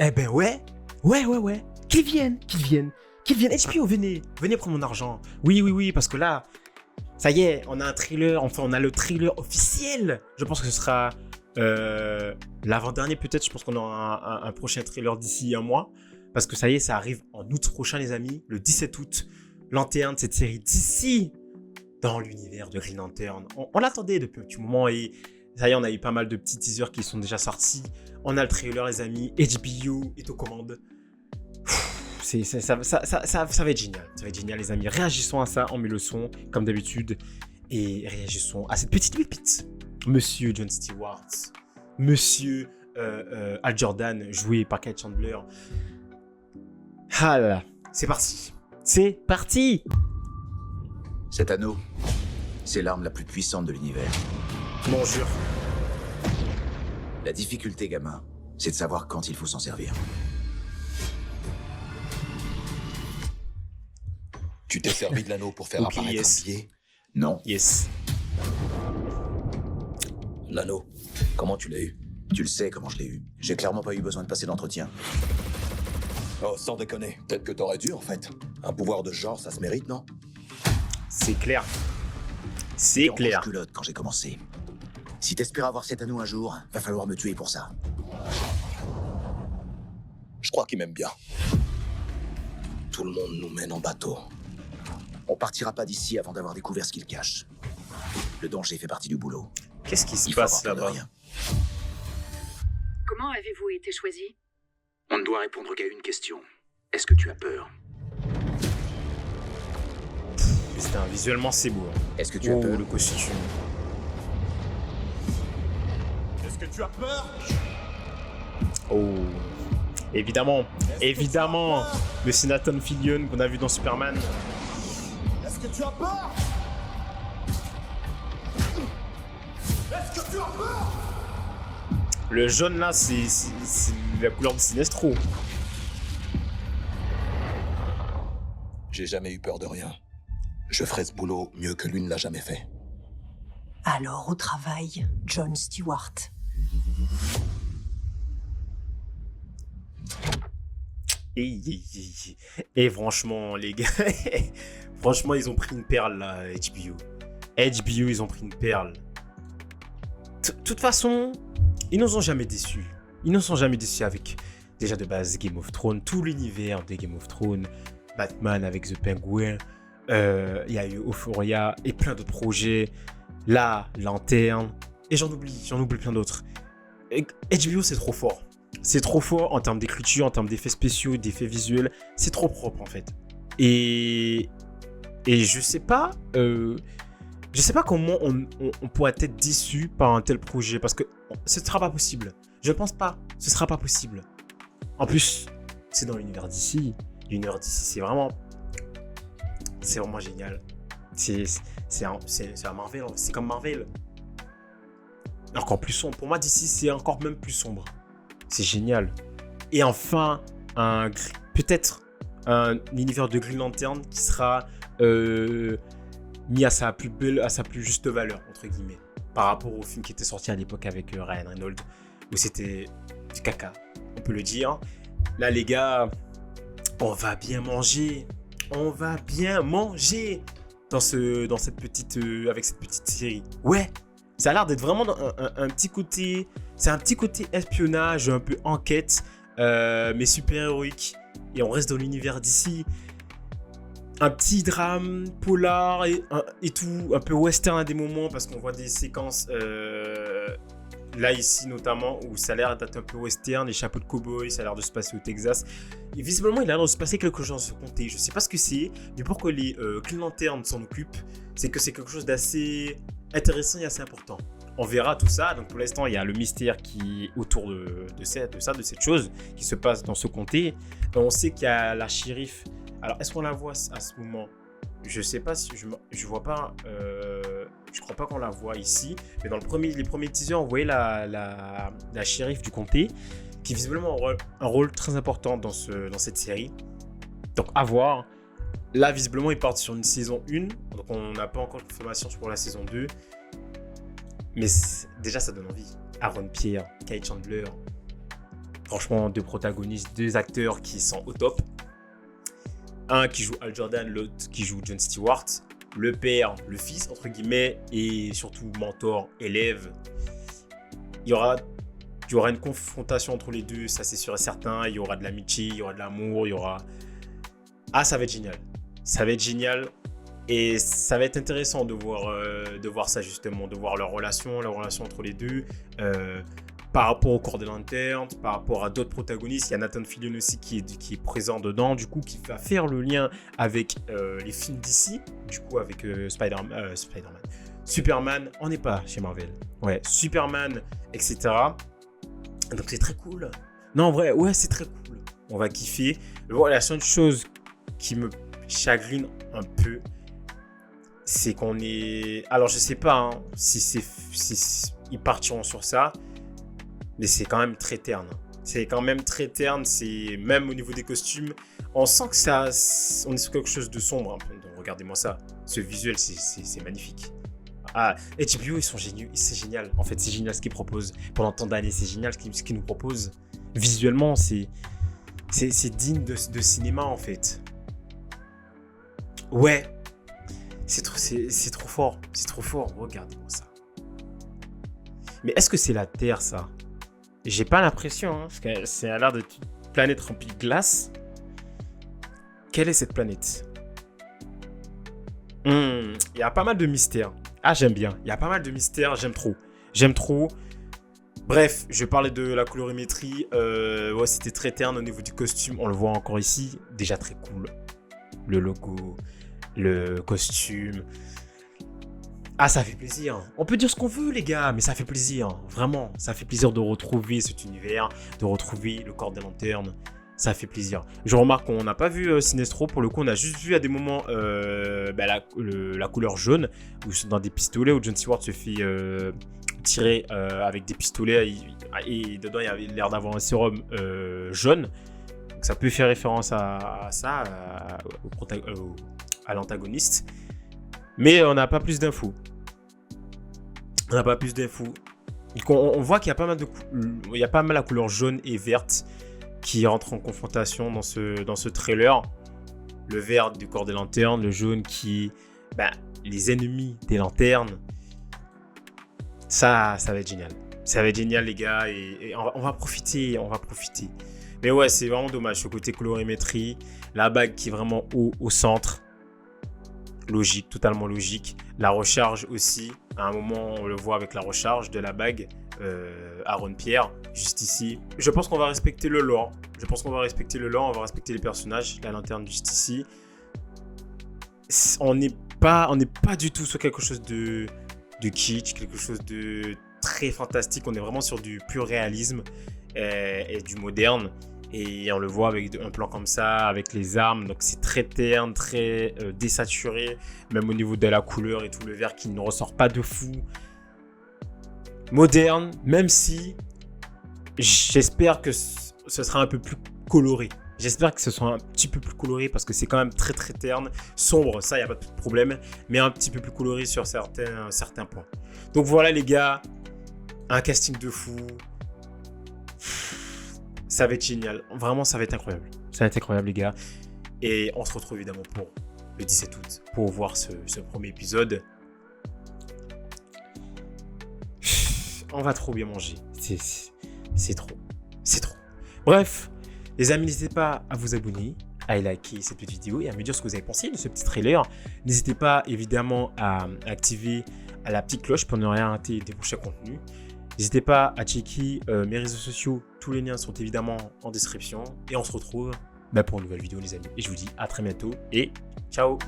Eh ben ouais. Qu'ils viennent. HBO, venez prendre mon argent. Oui, parce que là, ça y est, on a un trailer, enfin on a le trailer officiel. Je pense que ce sera l'avant-dernier peut-être, je pense qu'on aura un prochain trailer d'ici un mois. Parce que ça y est, ça arrive en août prochain les amis, le 17 août, l'antenne de cette série d'ici dans l'univers de Green Lantern. On l'attendait depuis un petit moment et ça y est, on a eu pas mal de petits teasers qui sont déjà sortis. On a le trailer les amis, HBO est aux commandes. Ça va être génial. Ça va être génial, les amis. Réagissons à ça, on met le son, comme d'habitude. Et réagissons à cette petite pépite. Monsieur John Stewart. Monsieur Al Jordan, joué par Kyle Chandler. Ah là là. C'est parti. C'est parti. Cet anneau, c'est l'arme la plus puissante de l'univers. Bon, jure. La difficulté, gamin, c'est de savoir quand il faut s'en servir. Tu t'es servi de l'anneau pour faire Ok, apparaître yes. un billet? Non, Yes. L'anneau, comment tu l'as eu? tu le sais comment je l'ai eu. J'ai clairement pas eu besoin de passer d'entretien. Oh, sans déconner. Peut-être que t'aurais dû, en fait. Un pouvoir de ce genre, ça se mérite, non? C'est clair. C'est J'étais en clair. culotte quand j'ai commencé. Si t'espères avoir cet anneau un jour, va falloir me tuer pour ça. Je crois qu'il m'aime bien. Tout le monde nous mène en bateau. On partira pas d'ici avant d'avoir découvert ce qu'il cache. Le danger fait partie du boulot. Qu'est-ce qui se Il faut passe avoir peur de là-bas? rien. Comment avez-vous été choisi? On ne doit répondre qu'à une question. Est-ce que tu as peur? Putain, visuellement c'est beau. Est-ce que tu as Oh, peur? le costume. Est-ce que tu as peur? Oh. Évidemment. Monsieur Nathan Fillion qu'on a vu dans Superman. Est-ce que tu as peur? Est-ce que tu as peur? Le jaune là, c'est la couleur de Sinestro. J'ai jamais eu peur de rien. Je ferai ce boulot mieux que lui ne l'a jamais fait. Alors au travail, John Stewart. Et franchement, les gars, franchement, ils ont pris une perle là, HBO. HBO, ils ont pris une perle. De toute façon, ils nous ont jamais déçus. Ils nous ont jamais déçus avec, déjà de base, Game of Thrones, tout l'univers de Game of Thrones, Batman avec The Penguin, il y a eu Euphoria et plein d'autres projets. Là, Lanterne, et j'en oublie plein d'autres. Et HBO, c'est trop fort. C'est trop fort en termes d'écriture, en termes d'effets spéciaux, d'effets visuels. C'est trop propre en fait. Et je sais pas comment on pourrait être déçu par un tel projet parce que ce sera pas possible. Je pense pas. Ce sera pas possible. En plus, c'est dans l'univers d'ici. L'univers d'ici, c'est vraiment génial. C'est un Marvel. C'est comme Marvel. Encore plus sombre. Pour moi, d'ici, c'est encore même plus sombre. C'est génial. Et enfin, peut-être un univers de Green Lantern qui sera mis à sa plus juste valeur, entre guillemets, par rapport au film qui était sorti à l'époque avec Ryan Reynolds, où c'était du caca, on peut le dire. Là, les gars, on va bien manger. On va bien manger avec cette petite série. Ouais, ça a l'air d'être vraiment un petit côté. C'est un petit côté espionnage, un peu enquête, mais super héroïque. Et on reste dans l'univers d'ici. Un petit drame polar et tout, un peu western à des moments parce qu'on voit des séquences là ici notamment où ça a l'air d'être un peu western, les chapeaux de cow-boy, ça a l'air de se passer au Texas. Et visiblement il a l'air de se passer quelque chose dans ce comté. Je sais pas ce que c'est, mais pour que les Green Lantern s'en occupent, c'est que c'est quelque chose d'assez intéressant et assez important. On verra tout ça. Donc pour l'instant, il y a le mystère qui est autour de cette chose qui se passe dans ce comté. Et on sait qu'il y a la shérif. Alors, est-ce qu'on la voit à ce moment? Je sais pas si je vois pas. Je crois pas qu'on la voit ici. Mais dans les premiers teasers, on voyait la shérif du comté qui visiblement a un rôle très important dans cette série. Donc à voir. Là, visiblement, ils partent sur une saison 1. Donc on n'a pas encore de confirmation pour la saison 2. Mais déjà, ça donne envie. Aaron Pierre, Kyle Chandler. Franchement, 2 protagonistes, 2 acteurs qui sont au top. Un qui joue Hal Jordan, l'autre qui joue Jon Stewart. Le père, le fils, entre guillemets, et surtout mentor, élève. Il y aura une confrontation entre les deux, ça c'est sûr et certain. Il y aura de l'amitié, il y aura de l'amour, il y aura... Ah, ça va être génial. Ça va être génial. Et ça va être intéressant de voir ça justement, de voir leur relation entre les deux. Par rapport au corps de lanterne, par rapport à d'autres protagonistes. Il y a Nathan Fillion aussi qui est présent dedans, du coup, qui va faire le lien avec les films d'ici, du coup, avec Spider-Man. Superman, on n'est pas chez Marvel. Ouais, Superman, etc. Donc c'est très cool. Non, en vrai, ouais, c'est très cool. On va kiffer. Bon, la seule chose qui me chagrine un peu, c'est qu'on est... Alors, je sais pas hein, si ils partiront sur ça, mais c'est quand même très terne. C'est quand même très terne. C'est même au niveau des costumes, on sent que ça, on est sur quelque chose de sombre. Hein. Donc, regardez-moi ça. Ce visuel, c'est magnifique. Ah, HBO, ils sont géniaux. C'est génial. En fait, c'est génial ce qu'ils proposent. Pendant tant d'années, c'est génial ce qu'ils nous proposent. Visuellement, c'est digne de cinéma, en fait. Ouais. C'est trop fort. C'est trop fort. Regardez-moi ça. Mais est-ce que c'est la Terre, ça? J'ai pas l'impression, hein, parce que c'est à l'air d'être une planète remplie de glace. Quelle est cette planète? Il y a pas mal de mystères. Ah, j'aime bien. Il y a pas mal de mystères, j'aime trop. J'aime trop. Bref, je parlais de la colorimétrie. Ouais, c'était très terne au niveau du costume. On le voit encore ici. Déjà très cool. Le logo, le costume. Ah, ça fait plaisir. On peut dire ce qu'on veut, les gars, mais ça fait plaisir. Vraiment, ça fait plaisir de retrouver cet univers, de retrouver le corps des lanternes. Ça fait plaisir. Je remarque qu'on n'a pas vu Sinestro. Pour le coup, on a juste vu à des moments la couleur jaune, où dans des pistolets, où Jon Stewart se fait tirer avec des pistolets. Et dedans, il y avait l'air d'avoir un sérum jaune. Donc, ça peut faire référence à ça, à l'antagoniste. Mais on n'a pas plus d'infos. On n'a pas plus d'infos. On voit qu'il y a pas mal il y a pas mal la couleur jaune et verte qui rentre en confrontation dans ce trailer. Le vert du corps des lanternes, le jaune qui... les ennemis des lanternes. Ça va être génial. Ça va être génial, les gars. Et on va profiter. Mais ouais, c'est vraiment dommage. Ce côté colorimétrie. La bague qui est vraiment au centre. Logique, totalement logique. La recharge aussi. À un moment, on le voit avec la recharge de la bague. Aaron Pierre, juste ici. Je pense qu'on va respecter le lore. On va respecter les personnages. La lanterne juste ici. On n'est pas du tout sur quelque chose de kitsch, quelque chose de très fantastique. On est vraiment sur du pur réalisme et du moderne. Et on le voit avec un plan comme ça, avec les armes. Donc c'est très terne, très désaturé. Même au niveau de la couleur et tout, le vert qui ne ressort pas de fou. Moderne, même si j'espère que ce sera un peu plus coloré. J'espère que ce soit un petit peu plus coloré parce que c'est quand même très très terne. Sombre, ça, il n'y a pas de problème. Mais un petit peu plus coloré sur certains points. Donc voilà les gars, un casting de fou. Ça va être génial. Vraiment, ça va être incroyable. Ça va être incroyable les gars. Et on se retrouve évidemment pour le 17 août pour voir ce premier épisode. On va trop bien manger. C'est trop. Bref, les amis, n'hésitez pas à vous abonner, à liker cette petite vidéo et à me dire ce que vous avez pensé de ce petit trailer. N'hésitez pas évidemment à activer la petite cloche pour ne rien rater des prochains contenus. N'hésitez pas à checker mes réseaux sociaux. Tous les liens sont évidemment en description. Et on se retrouve pour une nouvelle vidéo les amis. Et je vous dis à très bientôt et ciao.